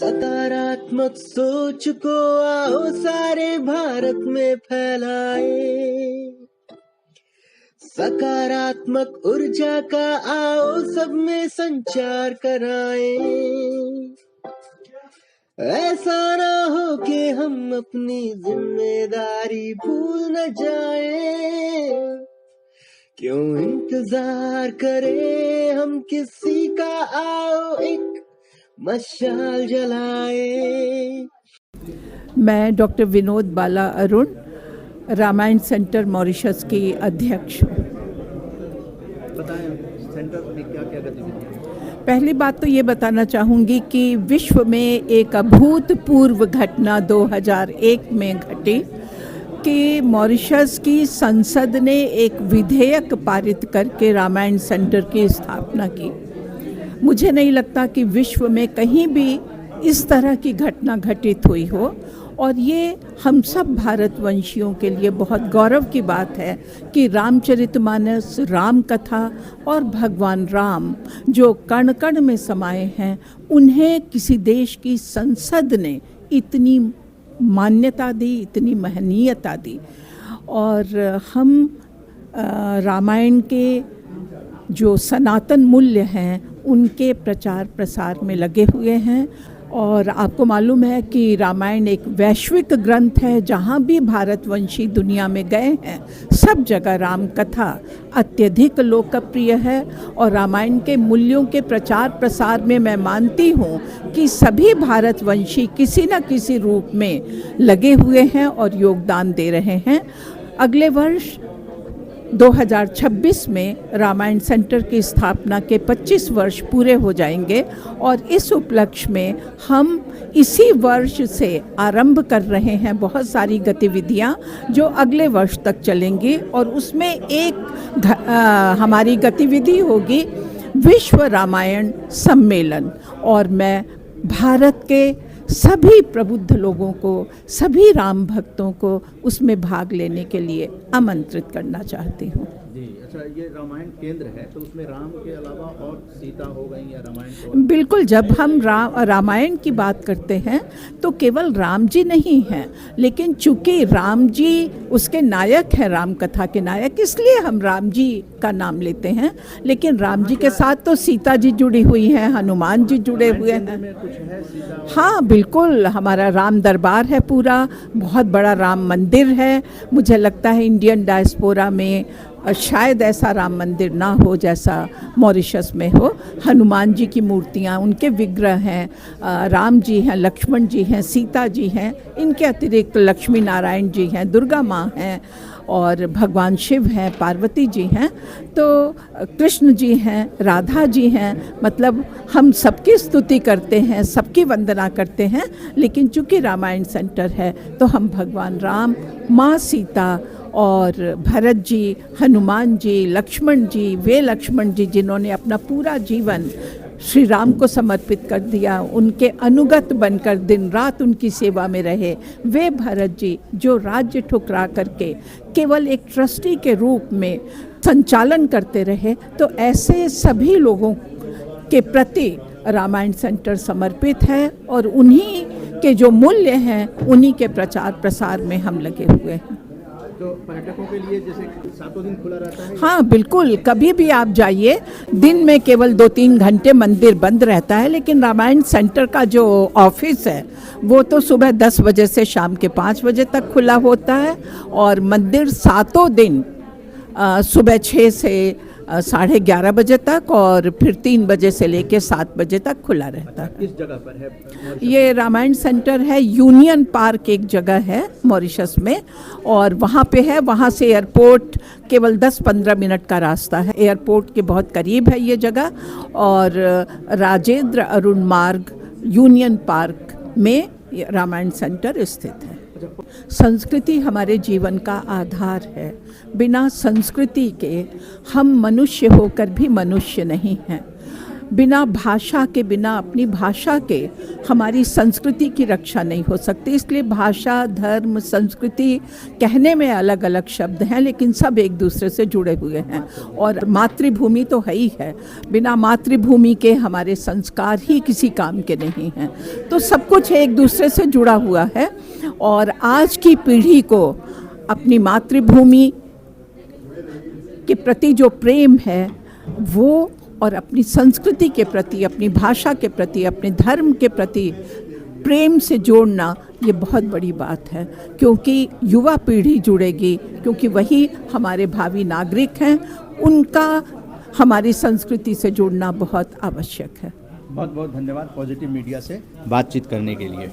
सकारात्मक सोच को आओ सारे भारत में फैलाए, सकारात्मक ऊर्जा का आओ सब में संचार कराए। ऐसा ना हो कि हम अपनी जिम्मेदारी भूल न जाए, क्यों इंतजार करें हम किसी का, आओ एक मशाल जलाए। मैं डॉक्टर विनोद बाला अरुण, रामायण सेंटर मॉरिशस की अध्यक्ष हूँ। बताएं सेंटर में क्या क्या गतिविधियाँ? पहली बात तो ये बताना चाहूँगी कि विश्व में एक अभूतपूर्व घटना 2001 में घटी कि मॉरिशस की संसद ने एक विधेयक पारित करके रामायण सेंटर की स्थापना की। मुझे नहीं लगता कि विश्व में कहीं भी इस तरह की घटना घटित हुई हो, और ये हम सब भारतवंशियों के लिए बहुत गौरव की बात है कि रामचरितमानस, राम कथा और भगवान राम जो कण कण में समाये हैं, उन्हें किसी देश की संसद ने इतनी मान्यता दी, इतनी महनीयता दी। और हम रामायण के जो सनातन मूल्य हैं उनके प्रचार प्रसार में लगे हुए हैं। और आपको मालूम है कि रामायण एक वैश्विक ग्रंथ है, जहाँ भी भारतवंशी दुनिया में गए हैं सब जगह राम कथा अत्यधिक लोकप्रिय है। और रामायण के मूल्यों के प्रचार प्रसार में मैं मानती हूँ कि सभी भारतवंशी किसी न किसी रूप में लगे हुए हैं और योगदान दे रहे हैं। अगले वर्ष 2026 में रामायण सेंटर की स्थापना के 25 वर्ष पूरे हो जाएंगे, और इस उपलक्ष्य में हम इसी वर्ष से आरंभ कर रहे हैं बहुत सारी गतिविधियां जो अगले वर्ष तक चलेंगी। और उसमें एक हमारी गतिविधि होगी विश्व रामायण सम्मेलन, और मैं भारत के सभी प्रबुद्ध लोगों को, सभी राम भक्तों को उसमें भाग लेने के लिए आमंत्रित करना चाहती हूँ। जी, अच्छा, ये रामायण केंद्र है तो उसमें राम के अलावा और सीता हो गई या रामायण? बिल्कुल, जब हम रामायण की बात करते हैं तो केवल राम जी नहीं हैं, लेकिन चूंकि राम जी उसके नायक हैं, राम कथा के नायक, इसलिए हम राम जी का नाम लेते हैं। लेकिन राम जी के साथ तो सीता जी जुड़ी हुई हैं, हनुमान जी जुड़े हुए हैं। हाँ बिल्कुल, हमारा राम दरबार है, पूरा बहुत बड़ा राम मंदिर है। मुझे लगता है इंडियन डायस्पोरा में शायद ऐसा राम मंदिर ना हो जैसा मॉरिशस में हो। हनुमान जी की मूर्तियाँ, उनके विग्रह हैं, राम जी हैं, लक्ष्मण जी हैं, सीता जी हैं, इनके अतिरिक्त लक्ष्मी नारायण जी हैं, दुर्गा माँ हैं, और भगवान शिव हैं, पार्वती जी हैं, तो कृष्ण जी हैं, राधा जी हैं। मतलब हम सबकी स्तुति करते हैं, सबकी वंदना करते हैं। लेकिन चूँकि रामायण सेंटर है तो हम भगवान राम, माँ सीता और भरत जी, हनुमान जी, लक्ष्मण जी, वे लक्ष्मण जी जिन्होंने अपना पूरा जीवन श्री राम को समर्पित कर दिया, उनके अनुगत बनकर दिन रात उनकी सेवा में रहे, वे भरत जी जो राज्य ठुकरा करके केवल एक ट्रस्टी के रूप में संचालन करते रहे, तो ऐसे सभी लोगों के प्रति रामायण सेंटर समर्पित है। और उन्हीं के जो मूल्य हैं उन्हीं के प्रचार प्रसार में हम लगे हुए हैं। तो पर्यटकों के लिए जैसे 7 दिन खुला रहता है? हाँ बिल्कुल, कभी भी आप जाइए। दिन में केवल 2-3 घंटे मंदिर बंद रहता है, लेकिन रामायण सेंटर का जो ऑफिस है वो तो सुबह 10 बजे से शाम के 5 बजे तक खुला होता है, और मंदिर 7 दिन सुबह 6 से 11:30 बजे तक और फिर 3 बजे से लेकर 7 बजे तक खुला रहता है। किस जगह पर है? ये रामायण सेंटर है, यूनियन पार्क एक जगह है मॉरिशस में, और वहाँ पे है। वहाँ से एयरपोर्ट केवल 10-15 मिनट का रास्ता है, एयरपोर्ट के बहुत करीब है ये जगह। और राजेंद्र अरुण मार्ग यूनियन पार्क में रामायण सेंटर स्थित है। संस्कृति हमारे जीवन का आधार है। बिना संस्कृति के हम मनुष्य होकर भी मनुष्य नहीं हैं। बिना भाषा के, बिना अपनी भाषा के हमारी संस्कृति की रक्षा नहीं हो सकती। इसलिए भाषा, धर्म, संस्कृति कहने में अलग अलग शब्द हैं, लेकिन सब एक दूसरे से जुड़े हुए हैं। और मातृभूमि तो है ही है, बिना मातृभूमि के हमारे संस्कार ही किसी काम के नहीं हैं। तो सब कुछ एक दूसरे से जुड़ा हुआ है। और आज की पीढ़ी को अपनी मातृभूमि के प्रति जो प्रेम है वो, और अपनी संस्कृति के प्रति, अपनी भाषा के प्रति, अपने धर्म के प्रति प्रेम से जोड़ना, ये बहुत बड़ी बात है। क्योंकि युवा पीढ़ी जुड़ेगी, क्योंकि वही हमारे भावी नागरिक हैं, उनका हमारी संस्कृति से जुड़ना बहुत आवश्यक है। बहुत बहुत धन्यवाद पॉजिटिव मीडिया से बातचीत करने के लिए।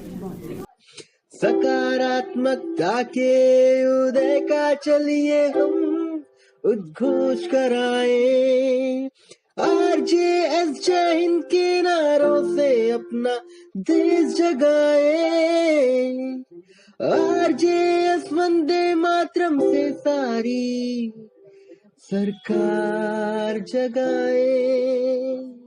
सकारात्मकता के उदय का चलिए हम उद्घोष कराएं। RJS जय हिंद के नारों से अपना देश जगाएं। RJS वंदे मातरम से सारी सरकार जगाएं।